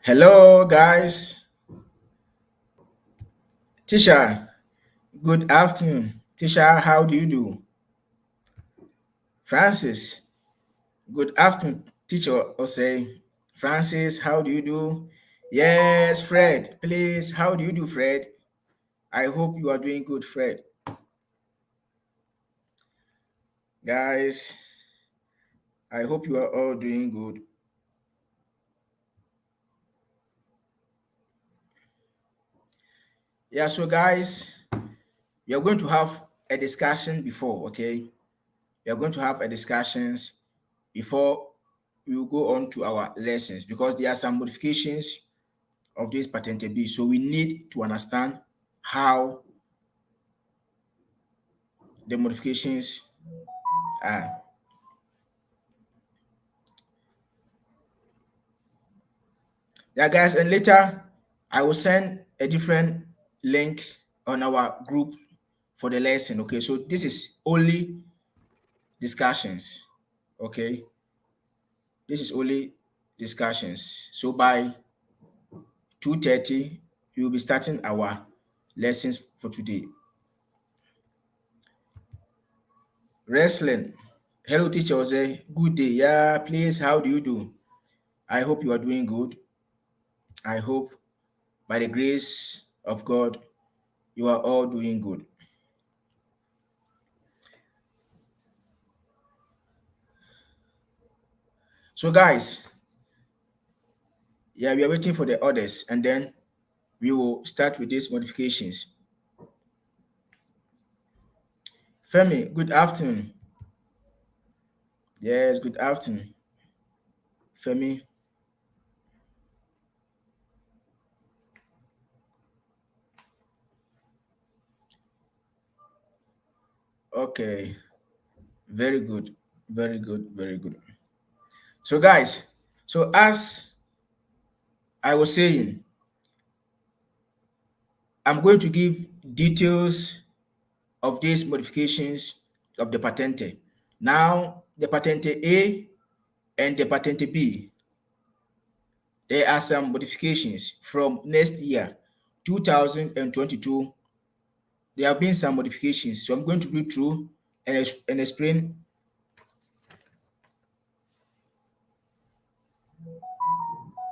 Hello, guys. Tisha, good afternoon. Tisha, how do you do? Francis, good afternoon. Teacher Osei. Francis, how do you do? Yes, Fred, please, how do you do, Fred? I hope you are doing good, Fred. Guys, I hope you are all doing good. Yeah, so guys, we are going to have a discussion before, okay? We are going to have a discussions before we will go on to our lessons because there are some modifications of this Patente B. So we need to understand how the modifications are. Yeah, guys, and later I will send a different link on our group for the lesson. Okay, so this is only discussions. Okay, this is only discussions. So by 2:30, we will be starting our lessons for today. Wrestling. Hello, teacher Jose. Good day. Yeah, please, how do you do? I hope you are doing good. I hope by the grace of God, you are all doing good. So, guys, yeah, we are waiting for the orders and then we will start with these modifications. Femi, good afternoon. Yes, good afternoon. Femi, okay, very good, very good, very good. So, guys, so as I was saying, I'm going to give details of these modifications of the Patente. Now, the Patente A and the Patente B, there are some modifications from next year, 2022. There have been some modifications. So I'm going to go through and explain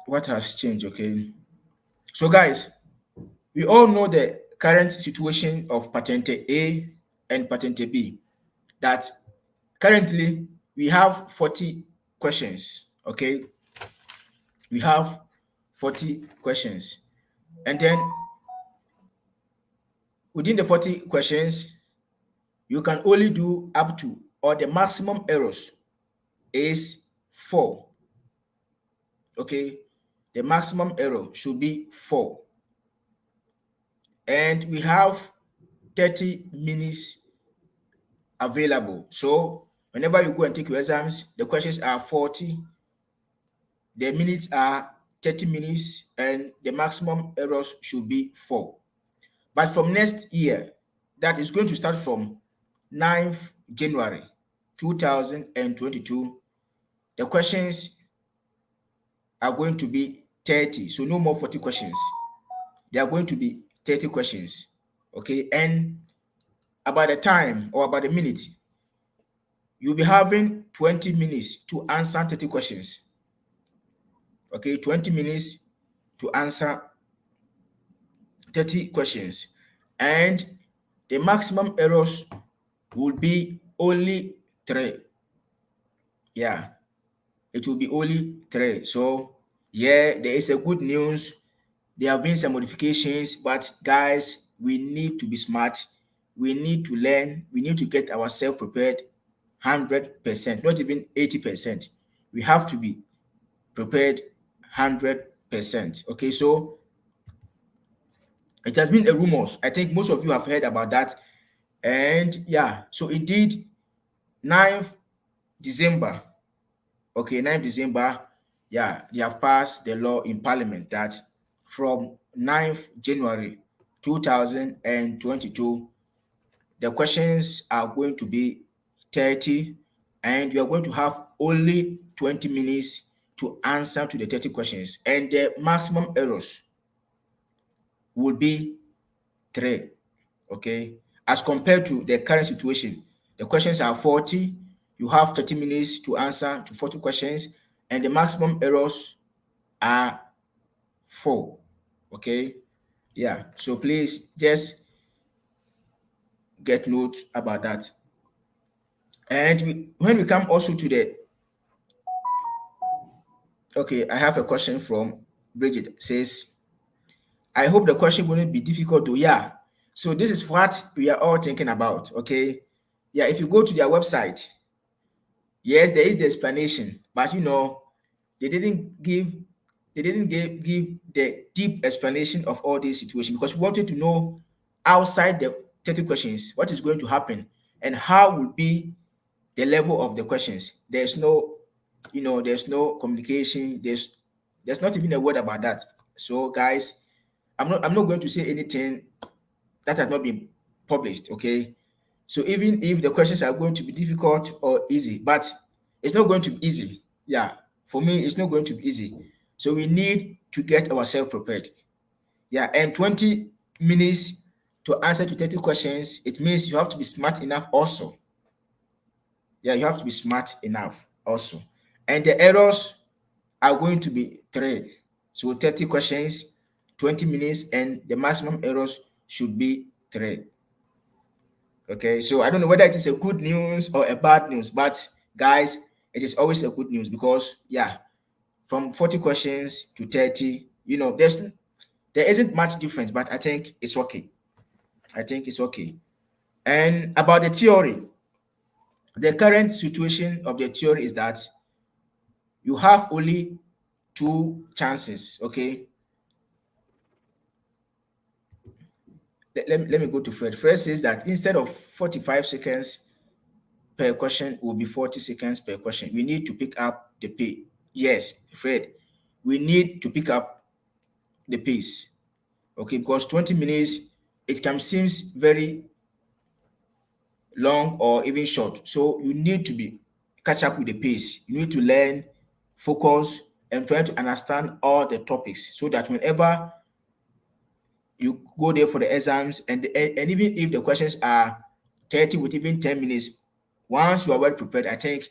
what has changed, okay? So guys, we all know the current situation of Patente A and Patente B, that currently we have 40 questions, okay? We have 40 questions. And then within the 40 questions, you can only do up to, or the maximum errors is 4. Okay, the maximum error should be 4. And we have 30 minutes available. So whenever you go and take your exams, the questions are 40, the minutes are 30 minutes, and the maximum errors should be 4. But from next year, that is going to start from 9th January 2022, the questions are going to be 30. So no more 40 questions. They are going to be 30 questions. Okay. And about the time or about the minute, you'll be having 20 minutes to answer 30 questions. Okay. 20 minutes to answer 30 questions. And the maximum errors will be only 3. Yeah. It will be only 3. So, yeah, there is a good news. There have been some modifications, but guys, we need to be smart. We need to learn. We need to get ourselves prepared 100%, not even 80%. We have to be prepared 100%. Okay, so it has been a rumors. I think most of you have heard about that. And yeah, so indeed, 9th December, okay, 9th December, yeah, they have passed the law in parliament that from 9th January 2022, the questions are going to be 30, and you are going to have only 20 minutes to answer to the 30 questions, and the maximum errors would be 3. Okay, as compared to the current situation, the questions are 40. You have 30 minutes to answer to 40 questions, and the maximum errors are 4. Okay, yeah, so please just get note about that. And when we come also to the, okay, I have a question from Bridget. It says, I hope the question wouldn't be difficult though. Yeah, so this is what we are all thinking about. Okay, yeah, if you go to their website, yes, there is the explanation, but they didn't give give the deep explanation of all these situations, because we wanted to know outside the 30 questions what is going to happen and how will be the level of the questions. There's no, there's no communication. There's not even a word about that. So guys, I'm not going to say anything that has not been published. Okay, so even if the questions are going to be difficult or easy, but it's not going to be easy. Yeah, for me, it's not going to be easy. So we need to get ourselves prepared. Yeah, and 20 minutes to answer to 30 questions, it means you have to be smart enough also. Yeah, you have to be smart enough also. And the errors are going to be 3. So 30 questions, 20 minutes, and the maximum errors should be 3. Okay, so I don't know whether it is a good news or a bad news, but guys, it is always a good news, because yeah, from 40 questions to 30, there isn't much difference, but I think it's okay. I think it's okay. And about the theory, the current situation of the theory is that you have only 2 chances. Okay, let me go to Fred. Fred says that instead of 45 seconds per question, will be 40 seconds per question. We need to pick up the pace. Yes, Fred, we need to pick up the pace. Okay, because 20 minutes, it can seem very long or even short. So you need to be catch up with the pace. You need to learn, focus, and try to understand all the topics, so that whenever you go there for the exams, and even if the questions are 30 with even 10 minutes, once you are well prepared, I think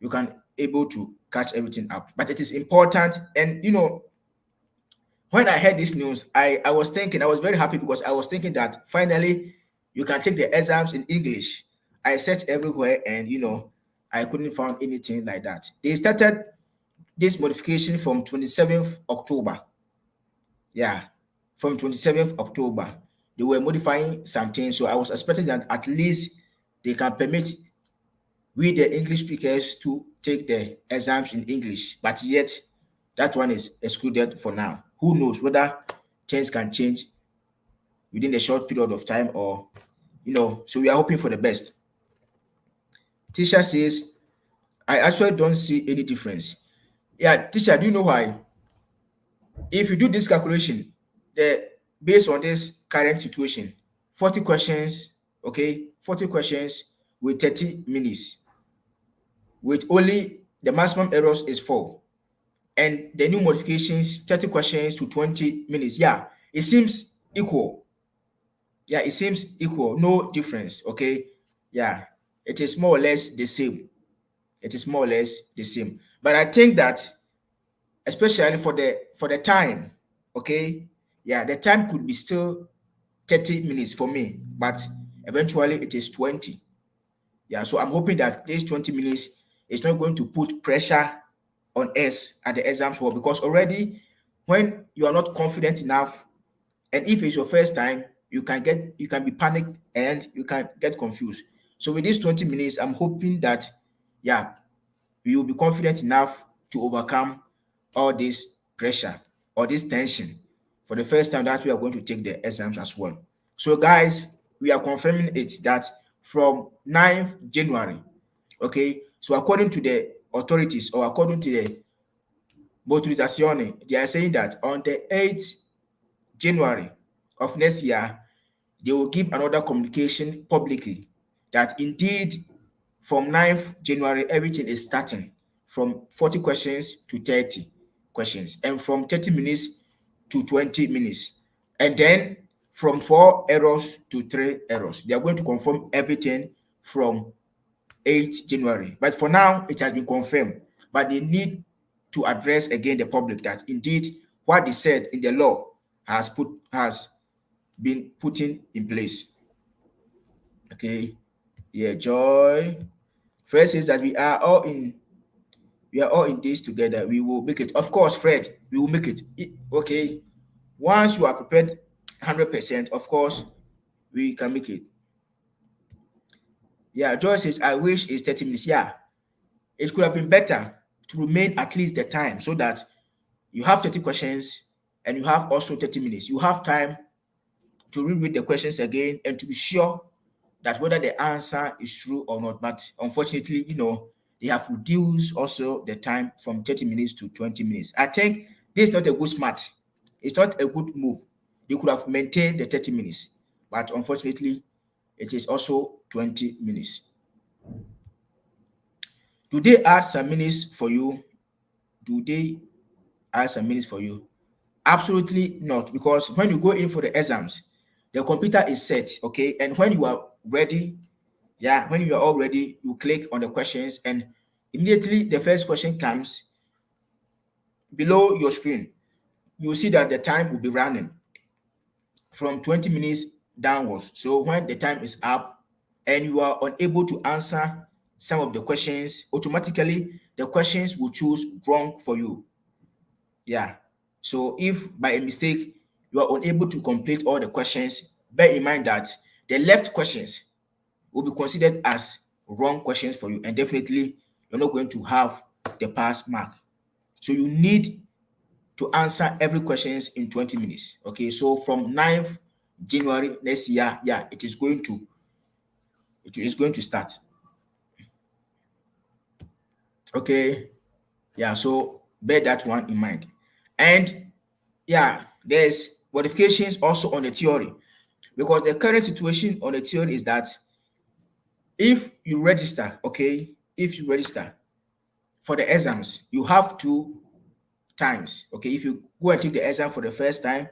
you can able to catch everything up. But it is important. And when I heard this news, I was thinking, I was very happy, because I was thinking that finally you can take the exams in English. I searched everywhere, and I couldn't find anything like that. They started this modification from 27th October. Yeah, from 27th October. They were modifying something. So I was expecting that at least they can permit we the English speakers to take the exams in English, but yet that one is excluded for now. Who knows whether things can change within a short period of time, or so we are hoping for the best. Teacher says, I actually don't see any difference. Yeah, teacher, do you know why? If you do this calculation, the based on this current situation, 40 questions, okay, 40 questions with 30 minutes, with only the maximum errors is 4, and the new modifications 30 questions to 20 minutes. Yeah, it seems equal. Yeah, it seems equal, no difference. Okay, yeah, it is more or less the same. It is more or less the same. But I think that, especially for the time, okay, yeah, the time could be still 30 minutes for me, but eventually it is 20. Yeah, so I'm hoping that this 20 minutes is not going to put pressure on us at the exams hall, because already when you are not confident enough, and if it's your first time, you can be panicked and you can get confused. So with these 20 minutes, I'm hoping that, yeah, you will be confident enough to overcome all this pressure or this tension for the first time that we are going to take the exams as well. So guys, we are confirming it that from 9th January, okay, so according to the authorities, or according to the motorizzazione, they are saying that on the 8th January of next year, they will give another communication publicly that indeed from 9th January, everything is starting from 40 questions to 30 questions, and from 30 minutes to 20 minutes, and then from 4 errors to 3 errors. They are going to confirm everything from 8th January. But for now, it has been confirmed. But they need to address again the public that indeed what they said in the law has been put in place. Okay. Yeah, Joy. First is that we are all in this together. We will make it. Of course, Fred, we will make it. Okay. Once you are prepared 100%, of course, we can make it. Yeah, Joy says, I wish it's 30 minutes. Yeah, it could have been better to remain at least the time so that you have 30 questions and you have also 30 minutes. You have time to reread the questions again and to be sure that whether the answer is true or not. But unfortunately, they have reduced also the time from 30 minutes to 20 minutes. I think this is not a good smart. It's not a good move. They could have maintained the 30 minutes, but unfortunately, it is also 20 minutes. Do they add some minutes for you? Do they add some minutes for you? Absolutely not, because when you go in for the exams, the computer is set, okay? And when you are ready, yeah, when you are all ready, you click on the questions, and immediately the first question comes below your screen. You see that the time will be running from 20 minutes downwards. So when the time is up and you are unable to answer some of the questions, automatically the questions will choose wrong for you. Yeah. So if by a mistake you are unable to complete all the questions, bear in mind that the left questions will be considered as wrong questions for you, and definitely you're not going to have the pass mark. So you need to answer every questions in 20 minutes. Okay, so from 9th January next year, yeah, it is going to start. Okay, yeah, so bear that one in mind. And yeah, there's modifications also on the theory, because the current situation on the theory is that if you register, okay, if you register for the exams, you have two times. Okay, if you go and take the exam for the first time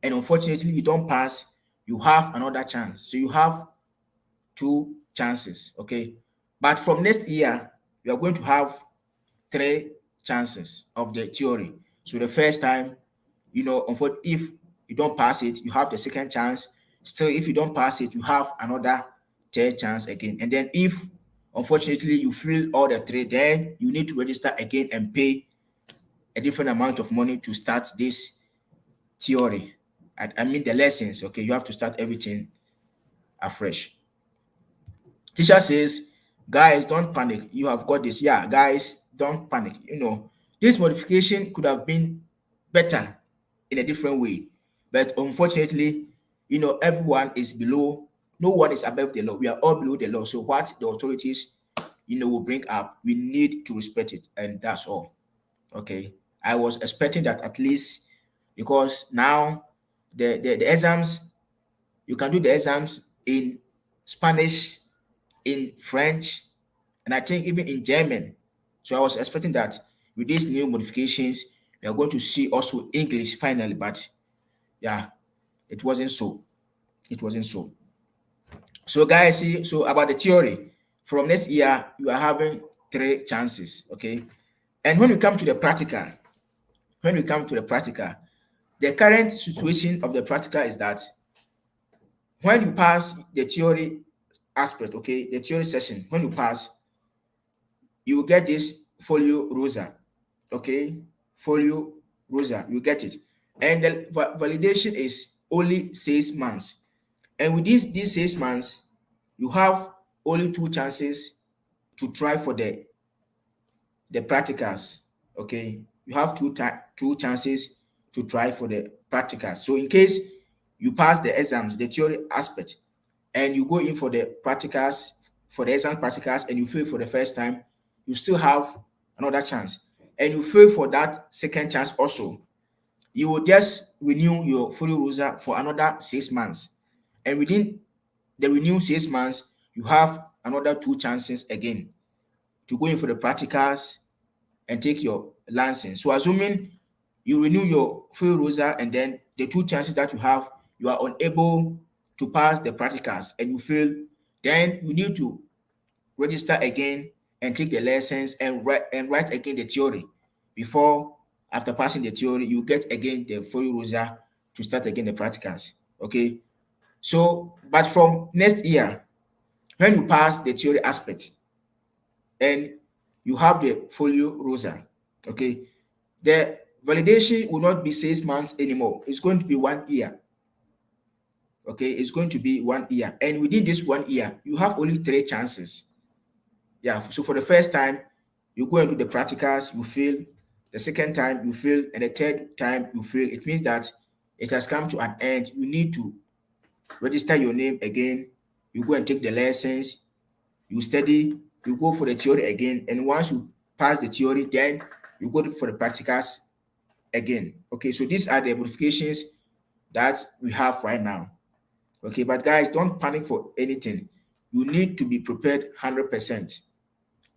and unfortunately you don't pass, you have another chance. So you have two chances. Okay, but from next year, you are going to have three chances of the theory. So the first time, if you don't pass it, you have the second chance. Still, if you don't pass it, you have another third chance again. And then if unfortunately you fail all the three, then you need to register again and pay a different amount of money to start this theory. I mean the lessons. Okay, you have to start everything afresh. Teacher says, guys, don't panic. You have got this. Yeah, guys, don't panic. This modification could have been better in a different way. But unfortunately, everyone is below, no one is above the law. We are all below the law. So what the authorities, will bring up, we need to respect it. And that's all. Okay. I was expecting that at least, because now the exams, you can do the exams in Spanish, in French, and I think even in German. So I was expecting that with these new modifications, we are going to see also English finally, but yeah, it wasn't so. It wasn't so. So guys, see, so about the theory, from next year, you are having three chances, okay? And when we come to the practical, the current situation of the practical is that when you pass the theory aspect, okay, the theory session, when you pass, you will get this folio rosa, okay, folio rosa, you get it. And the validation is only 6 months. And with these 6 months, you have only two chances to try for the practicals. Okay, you have two chances to try for the practicals. So in case you pass the exams, the theory aspect, and you go in for the practicals, for the exam practicals, and you fail for the first time, you still have another chance. And you fail for that second chance also, you will just renew your folio rosa for another 6 months. And within the renewed 6 months, you have another two chances again to go in for the practicals and take your license. So assuming you renew your full rosa and then the two chances that you have, you are unable to pass the practicals and you fail, then you need to register again and take the lessons and write again the theory before, after passing the theory, you get again the full rosa to start again the practicals. Okay. So, but from next year, when you pass the theory aspect and you have the folio rosa, okay, the validation will not be 6 months anymore. It's going to be 1 year. Okay, it's going to be 1 year. And within this 1 year, you have only 3 chances. Yeah, so for the first time, you go and do the practicals, you fail. The second time, you fail. And the third time, you fail. It means that it has come to an end. You need to register your name again. You go and take the lessons. You study. You go for the theory again. And once you pass the theory, then you go for the practicals again. Okay, so these are the modifications that we have right now. Okay, but guys, don't panic for anything. You need to be prepared 100%.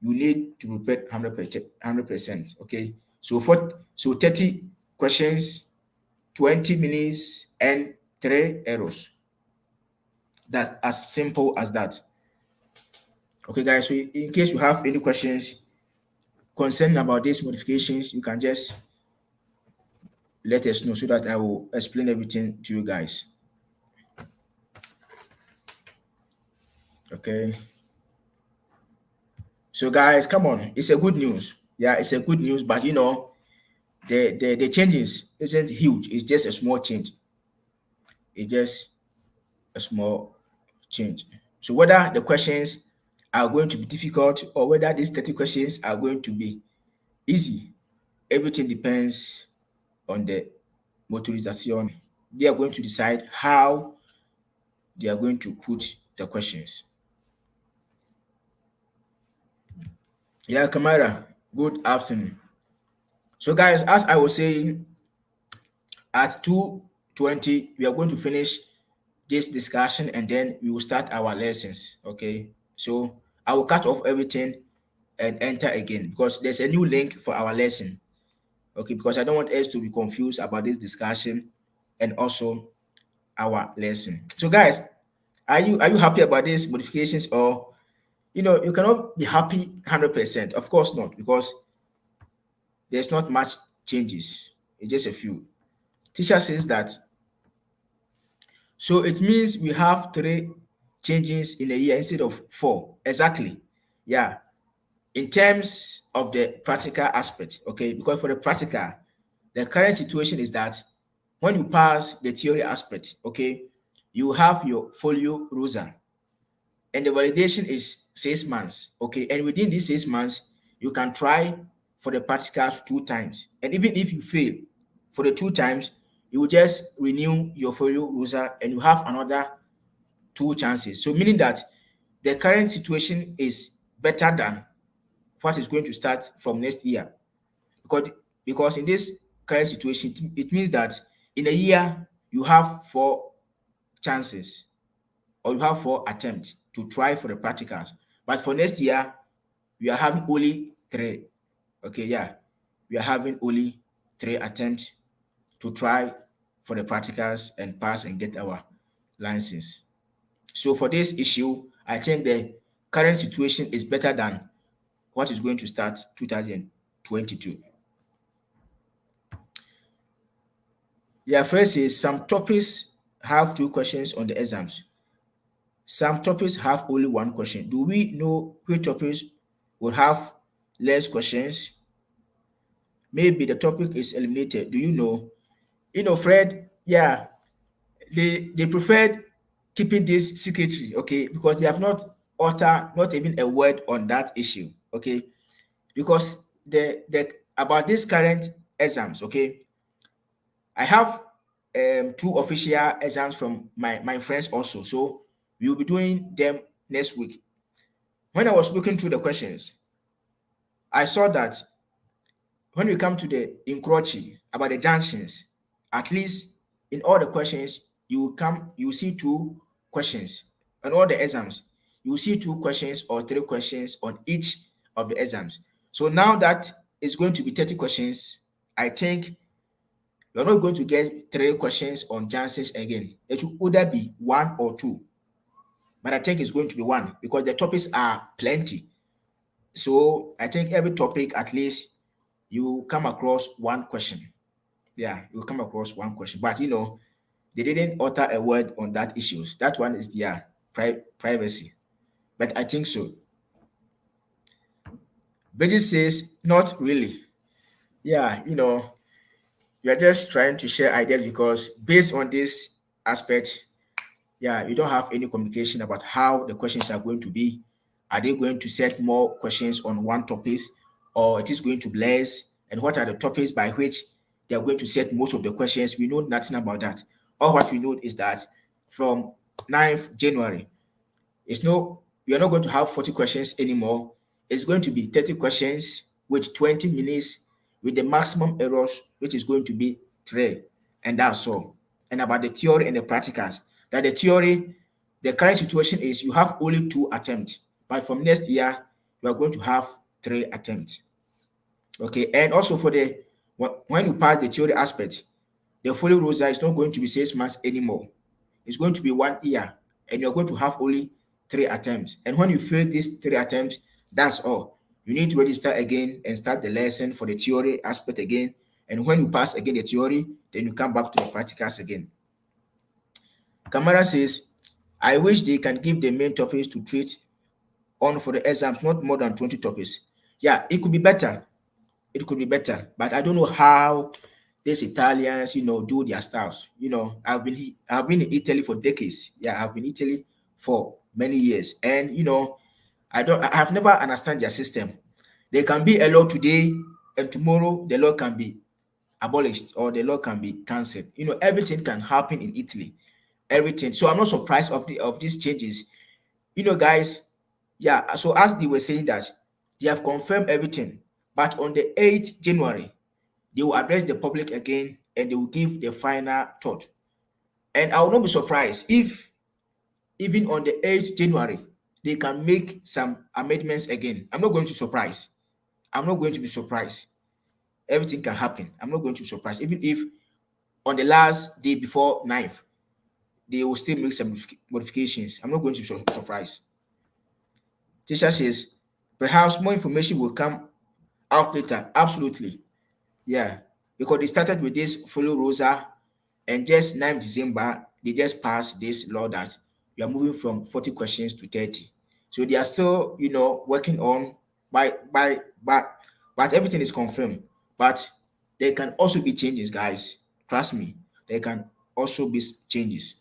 You need to prepare 100%. Okay, so 30 questions, 20 minutes, and 3 errors. That's as simple as that. Okay, guys, so in case you have any questions concerning about these modifications, you can just let us know so that I will explain everything to you guys. Okay. So guys, come on, it's a good news. Yeah, it's a good news, but you know, the changes isn't huge. It's just a small change. It's just a small change. So whether the questions are going to be difficult or whether these 30 questions are going to be easy, everything depends on the motorization. They are going to decide how they are going to put the questions. Yeah, Kamara, good afternoon. So guys, as I was saying, at 2:20, we are going to finish this discussion and then we will start our lessons. Okay. So I will cut off everything and enter again because there's a new link for our lesson. Okay, because I don't want us to be confused about this discussion and also our lesson. So guys, are you happy about these modifications, or you cannot be happy 100%? Of course not, because there's not much changes. It's just a few. Teacher says that, so it means we have 3 changes in a year instead of 4. Exactly. Yeah. In terms of the practical aspect, okay, because for the practical, the current situation is that when you pass the theory aspect, okay, you have your folio rosa and the validation is 6 months, okay, and within these 6 months, you can try for the practicals 2 times, and even if you fail for the 2 times, you will just renew your folio rosa and you have another 2 chances. So meaning that the current situation is better than what is going to start from next year, because in this current situation, it means that in a year you have 4 chances or you have 4 attempts to try for the practicals, but for next year we are having only 3. Okay, yeah, we are having only 3 attempts to try for the practicals and pass and get our license. So for this issue, I think the current situation is better than what is going to start 2022. Yeah, first is some topics have 2 questions on the exams. Some topics have only 1 question. Do we know which topics will have less questions? Maybe the topic is eliminated. Do you know? Fred, yeah, they preferred keeping this secretary, okay, because they have not uttered not even a word on that issue, okay, because the about this current exams, okay, I have 2 official exams from my friends also, so we will be doing them next week. When I was looking through the questions, I saw that when we come to the encroaching about the junctions, at least in all the questions, you see 2 questions. On all the exams, you see 2 questions or 3 questions on each of the exams. So now that is going to be 30 questions, I think you're not going to get 3 questions on Jansen's again. It will either be 1 or 2, but I think it's going to be 1 because the topics are plenty. So I think every topic, at least you come across 1 question. Yeah, you come across 1 question. But they didn't utter a word on that issues. That one is their privacy. But I think so. Bridget says, not really. Yeah, you're just trying to share ideas because based on this aspect, yeah, you don't have any communication about how the questions are going to be. Are they going to set more questions on one topic, or it is going to be less? And what are the topics by which they are going to set most of the questions? We know nothing about that. All what we know is that from 9th January, it's no, we are not going to have 40 questions anymore. It's going to be 30 questions with 20 minutes with the maximum errors, which is going to be 3. And that's all. And about the theory and the practicals, that the theory, the current situation is you have only 2 attempts. But from next year, you are going to have 3 attempts. Okay. And also for the, when you pass the theory aspect, the folio rosa is not going to be 6 months anymore. It's going to be 1 year, and you're going to have only 3 attempts. And when you fail these 3 attempts, that's all. You need to register again and start the lesson for the theory aspect again. And when you pass again the theory, then you come back to the practicals again. Kamara says, I wish they can give the main topics to treat on for the exams, not more than 20 topics. Yeah, it could be better. It could be better, but I don't know how these Italians, do their stuff. I've been in Italy for decades. Yeah, I've been in Italy for many years, and I have never understand their system. There can be a law today, and tomorrow the law can be abolished or the law can be cancelled. Everything can happen in Italy. Everything. So I'm not surprised of these changes. Guys. Yeah. So as they were saying that they have confirmed everything, but on the 8th January they will address the public again and they will give the final thought. And I will not be surprised if even on the 8th January they can make some amendments again. I'm not going to surprise. I'm not going to be surprised. Everything can happen. I'm not going to be surprised. Even if on the last day before 9th, they will still make some modifications. I'm not going to be surprised. Teacher says, perhaps more information will come out later. Absolutely. Yeah, because they started with this follow Rosa, and just 9th December, they just passed this law that we are moving from 40 questions to 30. So they are still, working on but everything is confirmed. But there can also be changes, guys. Trust me, there can also be changes.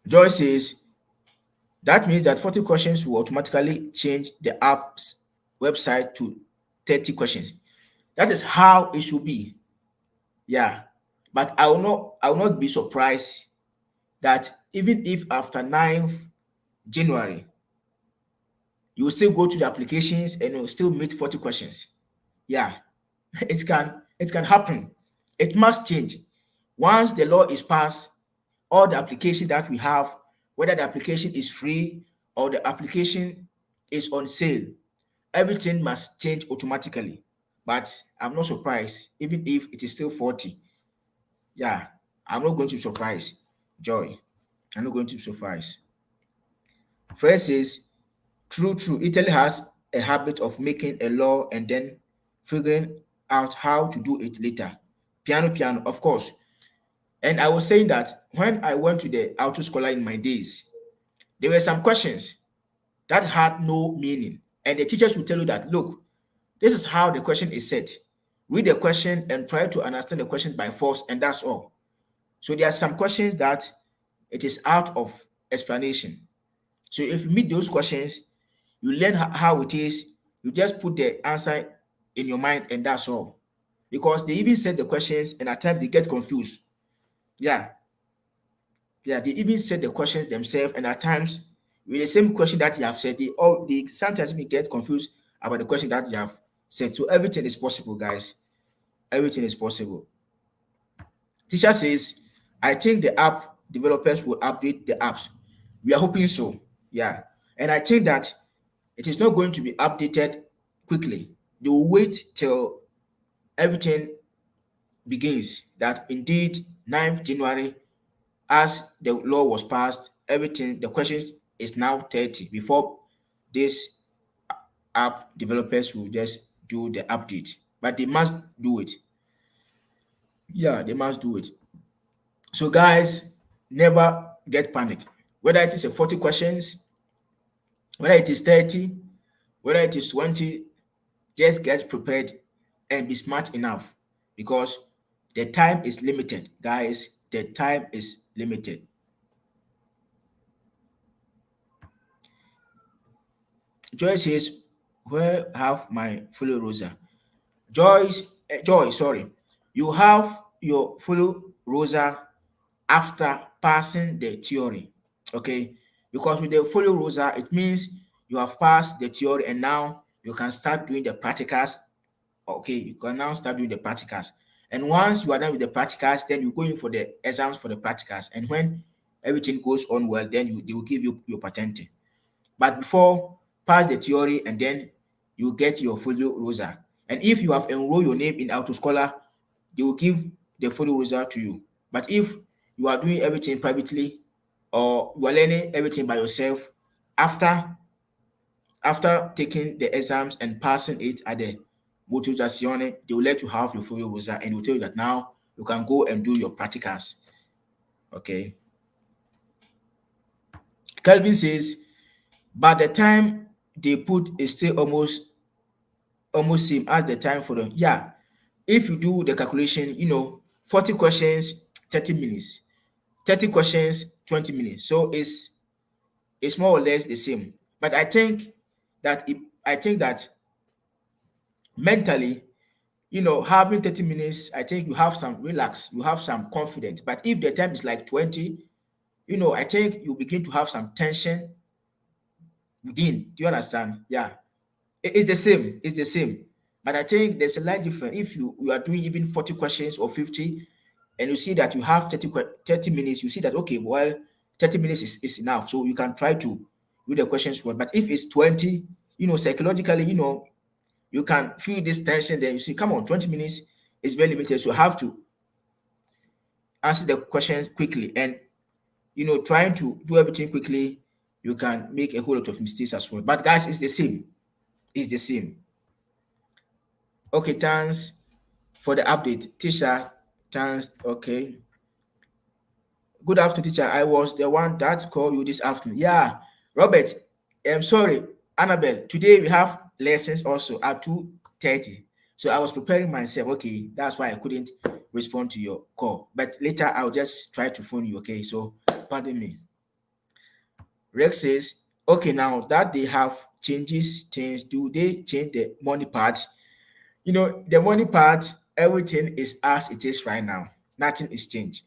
Joy says that means that 40 questions will automatically change the app's website to 30 questions. That is how it should be. Yeah. But I will not be surprised that even if after 9th January, you will still go to the applications and you will still meet 40 questions. Yeah. It can happen. It must change. Once the law is passed, all the application that we have, whether the application is free or the application is on sale, everything must change automatically. But I'm not surprised, even if it is still 40. Yeah, I'm not going to be surprised. Joy, I'm not going to be surprised. Fred says, true, true. Italy has a habit of making a law and then figuring out how to do it later. Piano, piano, of course. And I was saying that when I went to the auto scholar in my days, there were some questions that had no meaning. And the teachers would tell you that, look, this is how the question is set. Read the question and try to understand the question by force, and that's all. So there are some questions that it is out of explanation. So if you meet those questions, you learn how it is. You just put the answer in your mind, and that's all. Because they even set the questions, and at times they get confused. Yeah, yeah, they even set the questions themselves, and at times with the same question that you have said, they sometimes even get confused about the question that you have said. So everything is possible, guys. Everything is possible. Teacher says, I think the app developers will update the apps. We are hoping so. Yeah. And I think that it is not going to be updated quickly. they will wait till everything begins. That indeed 9th January, as the law was passed, everything the questions is now 30 before this app developers will just do the update. But they must do it. Yeah, they must do it. So guys, never get panicked. Whether it is a 40 questions, whether it is 30, whether it is 20, just get prepared and be smart enough because the time is limited, guys. The time is limited. Joy says, where have my follow Rosa? Joy, sorry. You have your follow Rosa after passing the theory. Okay, because with the follow Rosa, it means you have passed the theory and now you can start doing the practicals. Okay, you can now start doing the practicals. And once you are done with the practicals, then you go in for the exams for the practicals. And when everything goes on well, then they will give you your patente. But before, pass the theory and then you get your folio rosa. And if you have enrolled your name in Auto Scholar, they will give the folio rosa to you. But if you are doing everything privately or you are learning everything by yourself, after taking the exams and passing it at the motivazione, they will let you have your folio rosa and will tell you that now you can go and do your practicals. Okay. Kelvin says, by the time they put is still almost same as the time for them. Yeah, if you do the calculation, 40 questions, 30 minutes, 30 questions, 20 minutes. So it's more or less the same. But I think that mentally, having 30 minutes, I think you have some relax, you have some confidence. But if the time is like 20, I think you begin to have some tension within. Do you understand? Yeah. It's the same. It's the same. But I think there's a light difference. If you are doing even 40 questions or 50, and you see that you have 30 minutes, you see that, okay, well, 30 minutes is enough. So you can try to do the questions well. But if it's 20, psychologically, you can feel this tension. Then you see, come on, 20 minutes is very limited. So you have to answer the questions quickly. And, trying to do everything quickly, you can make a whole lot of mistakes as well. But guys, it's the same. It's the same. Okay, thanks for the update. Teacher, thanks. Okay. Good afternoon, teacher. I was the one that called you this afternoon. Yeah, Robert. I'm sorry, Annabelle. Today we have lessons also at 2:30. So I was preparing myself. Okay, that's why I couldn't respond to your call. But later I'll just try to phone you. Okay, so pardon me. Rex says, okay, now that they have changes, do they change the money part? The money part, everything is as it is right now. Nothing is changed.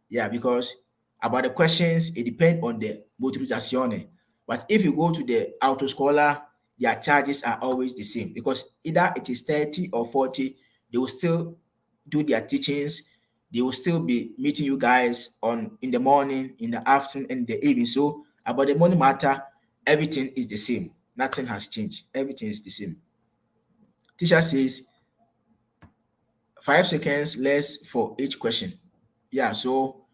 Yeah, because about the questions, it depends on the motivazione. But if you go to the auto scholar, their charges are always the same because either it is 30 or 40, they will still do their teachings. They will still be meeting you guys on in the morning, in the afternoon, and the evening. So about the money matter, everything is the same. Nothing has changed. Everything is the same. Teacher says 5 seconds less for each question. Yeah, so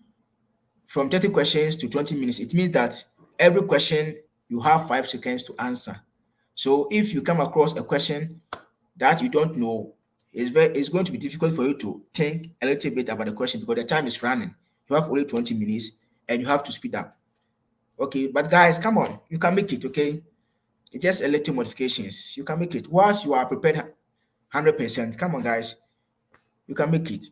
from 30 questions to 20 minutes, it means that every question you have 5 seconds to answer. So if you come across a question that you don't know, it's going to be difficult for you to think a little bit about the question because the time is running. You have only 20 minutes and you have to speed up. Okay, but guys, come on, you can make it, okay? It's just a little modifications. You can make it. Once you are prepared 100%, come on, guys, you can make it.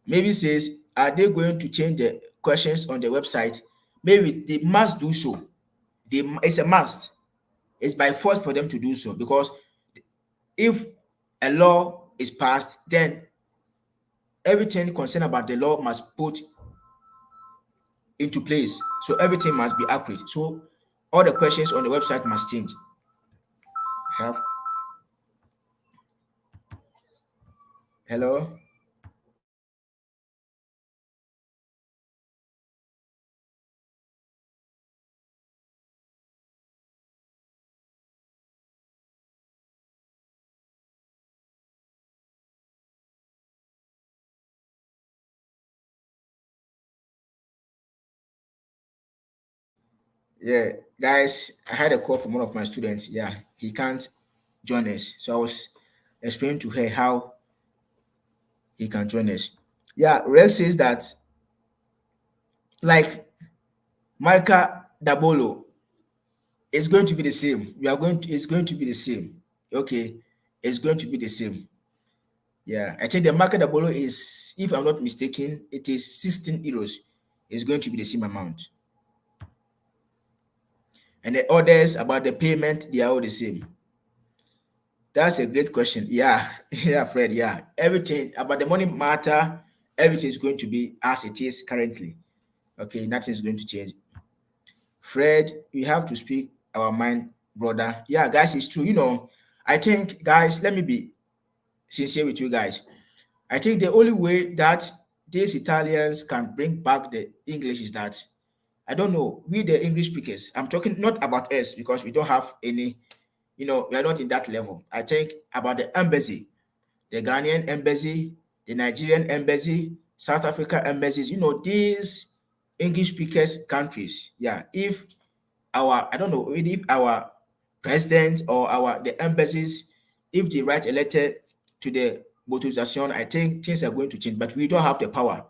Maybe says, are they going to change the questions on the website? Maybe they must do so. It's a must. It's by force for them to do so because if a law is passed, then everything concerned about the law must put into place. So everything must be accurate. So all the questions on the website must change. Have hello. Yeah, guys, I had a call from one of my students. Yeah, he can't join us. So I was explaining to her how he can join us. Yeah, Rex says that like Marca Dabolo is going to be the same. We are going to it's going to be the same. Okay, it's going to be the same. Yeah, I think the market Dabolo is, if I'm not mistaken, it is 16 euros. It's going to be the same amount. And the others about the payment, they are all the same. That's a great question. Yeah, yeah, Fred. Yeah, everything about the money matter, everything is going to be as it is currently. Okay, nothing is going to change. Fred, we have to speak our mind, brother. Yeah, guys, it's true. I think, guys, let me be sincere with you guys. I think the only way that these Italians can bring back the English is that, I don't know, we the English speakers, I'm talking not about us because we don't have any, we are not in that level. I think about the embassy, the Ghanaian embassy, the Nigerian embassy, South Africa embassies, these English speakers countries. Yeah, if I don't know, if our president or the embassies, if they write a letter to the motorization, I think things are going to change. But we don't have the power.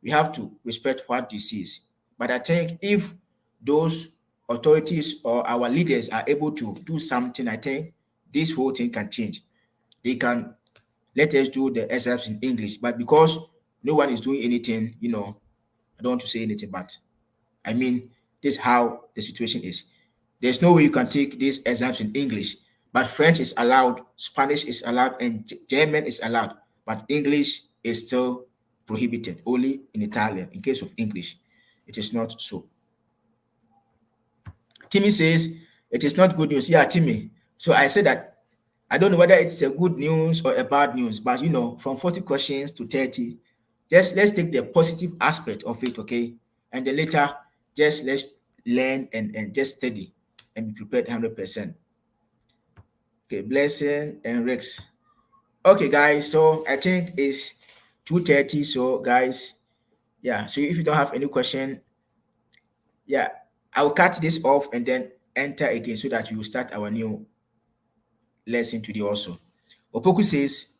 We have to respect what this is. But I think if those authorities or our leaders are able to do something, I think this whole thing can change. They can let us do the exams in English. But because no one is doing anything, I don't want to say anything, but I mean, this is how the situation is. There's no way you can take these exams in English, but French is allowed, Spanish is allowed, and German is allowed, but English is still prohibited, only in Italian. In case of English, it is not so. Timmy says it is not good news. Yeah, Timmy. So I said that I don't know whether it's a good news or a bad news, but from 40 questions to 30, just let's take the positive aspect of it, okay? And then later, just let's learn and just study and be prepared 100%. Okay, Blessing and Rex. Okay, guys, so I think it's 2:30. So, guys, yeah, so if you don't have any question, yeah, I'll cut this off and then enter again so that we will start our new lesson today also. Opoku says,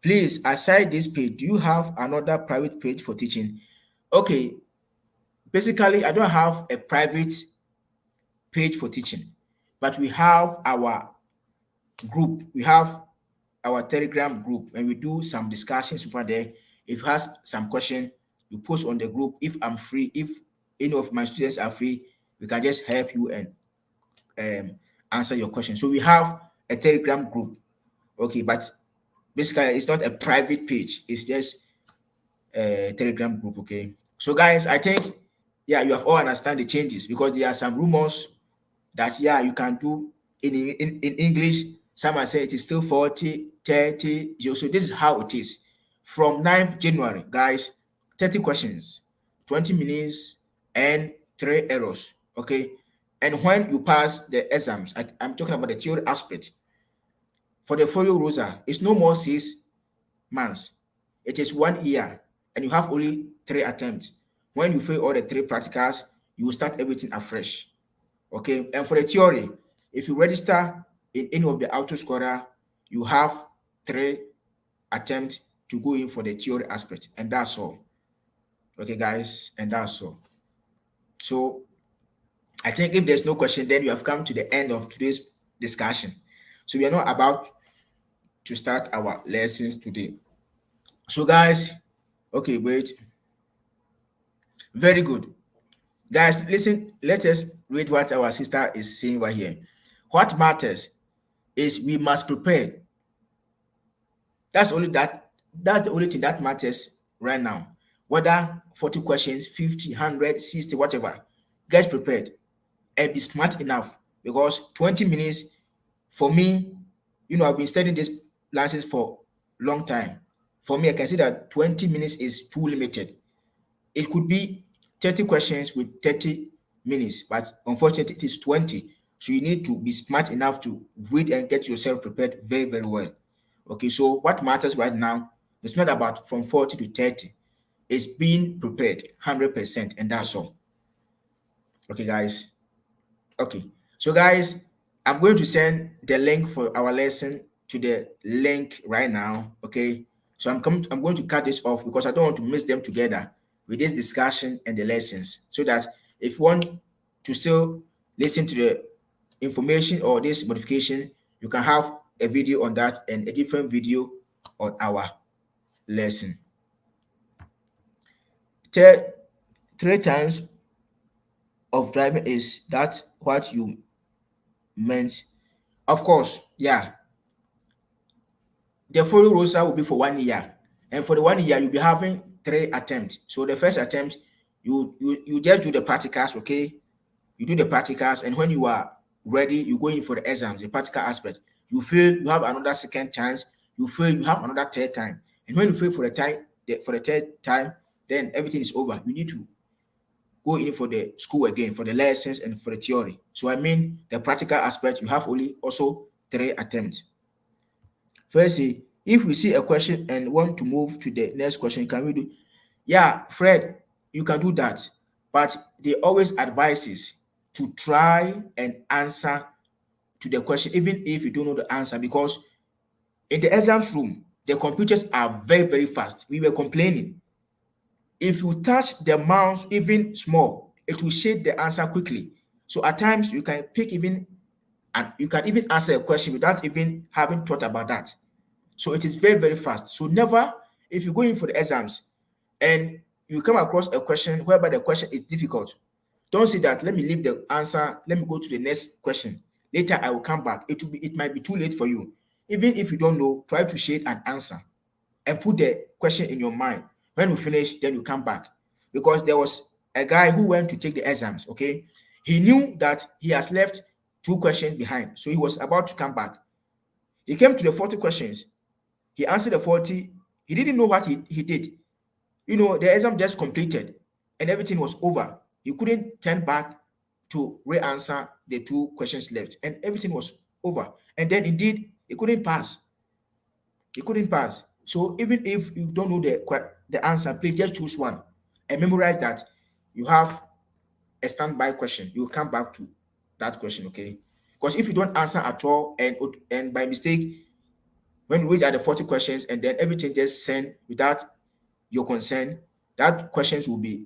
please, aside this page, do you have another private page for teaching? Okay, basically, I don't have a private page for teaching, but we have our group. We have our Telegram group, and we do some discussions over there. If you has some question, you post on the group. If I'm free, if any of my students are free, we can just help you and answer your question. So we have a Telegram group. Okay, but basically, it's not a private page. It's just Telegram group. Okay, so guys, I think yeah, you have all understand the changes because there are some rumors that yeah, you can do in English. Some are saying it is still 40, 30. So this is how it is. From 9th January, guys, 30 questions, 20 minutes, and 3 errors. Okay. And when you pass the exams, I'm talking about the theory aspect. For the folio rosa, it's no more 6 months. It is 1 year, and you have only 3 attempts. When you fail all the 3 practicals, you will start everything afresh. Okay, and for the theory, if you register in any of the auto scorer, you have 3 attempts to go in for the theory aspect, and that's all. Okay, guys, and that's all. So I think if there's no question, then you have come to the end of today's discussion. So we are not about to start our lessons today. So guys, okay, wait. Very good. Guys, listen, let us read what our sister is saying right here. What matters is we must prepare. That's the only thing that matters right now. Whether 40 questions, 50, 100, 60, whatever. Get prepared and be smart enough because 20 minutes for me, I've been studying these classes for a long time. For me, I can see that 20 minutes is too limited. It could be 30 questions with 30 minutes, but unfortunately, it is 20. So you need to be smart enough to read and get yourself prepared very, very well. Okay, so what matters right now is not about from 40 to 30. It's being prepared 100%, and that's all. Okay, guys. Okay. So guys, I'm going to send the link for our lesson to the link right now. Okay. So I'm going to cut this off because I don't want to mix them together with this discussion and the lessons. So that if you want to still listen to the information or this modification, you can have a video on that and a different video on our lesson. Three, three times of driving, is that what you meant? Of course, yeah. The follow roster will be for 1 year, and for the 1 year you'll be having three attempts. So the first attempt, you just do the practicals. Okay, you do the practicals, and when you are ready, you go in for the exams, the practical aspect. You fail, you have another second chance. You fail, you have another third time. And when you fail for the time, for the third time, then everything is over. You need to go in for the school again, for the lessons and for the theory. So I mean the practical aspect, you have only also three attempts. Firstly, if we see a question and want to move to the next question, can we do? Yeah, Fred, you can do that. But they always advises to try and answer to the question, even if you don't know the answer, because in the exams room, the computers are very, very fast. We were complaining. If you touch the mouse even small, it will shade the answer quickly. So at times you can pick even, and you can even answer a question without even having thought about that. So it is very, very fast. So never, if you go in for the exams and you come across a question whereby the question is difficult, don't say that, let me leave the answer, let me go to the next question. Later I will come back. It might be too late for you. Even if you don't know, try to shade an answer and put the question in your mind. When you finish, then you come back. Because there was a guy who went to take the exams, okay? He knew that he has left two questions behind. So he was about to come back. He came to the 40 questions. He answered the 40. He didn't know what he did. The exam just completed and everything was over. He couldn't turn back to re-answer the two questions left, and everything was over. And then indeed, he couldn't pass. He couldn't pass. So even if you don't know the answer, please just choose one and memorize that. You have a standby question. You will come back to that question, okay? Because if you don't answer at all, and by mistake, when you reach at the 40 questions and then everything just sent without your consent, that questions will be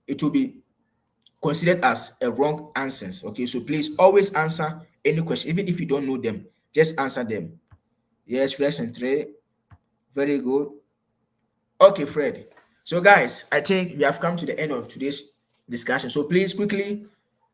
it will be considered as a wrong answers. Okay, so please always answer any question, even if you don't know them. Just answer them. Yes, lesson three. Very good. Okay, Fred. So, guys, I think we have come to the end of today's discussion. So, please quickly,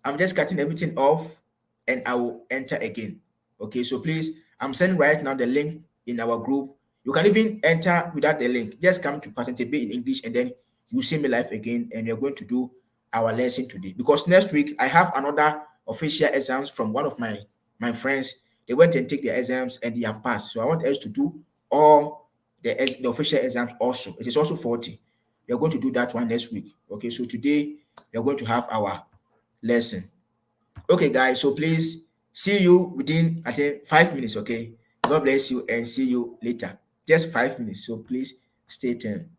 I'm just cutting everything off and I will enter again. Okay, so please, I'm sending right now the link in our group. You can even enter without the link. Just come to Patente in English and then you see me live again, and we're going to do our lesson today. Because next week, I have another official exams from one of my friends. They went and take their exams and they have passed. So, I want us to do all the official exams also. It is also 40. We are going to do that one next week. Okay, so today we are going to have our lesson. Okay, guys, so please see you within, I think, 5 minutes. Okay, God bless you and see you later. Just 5 minutes. So please stay tuned.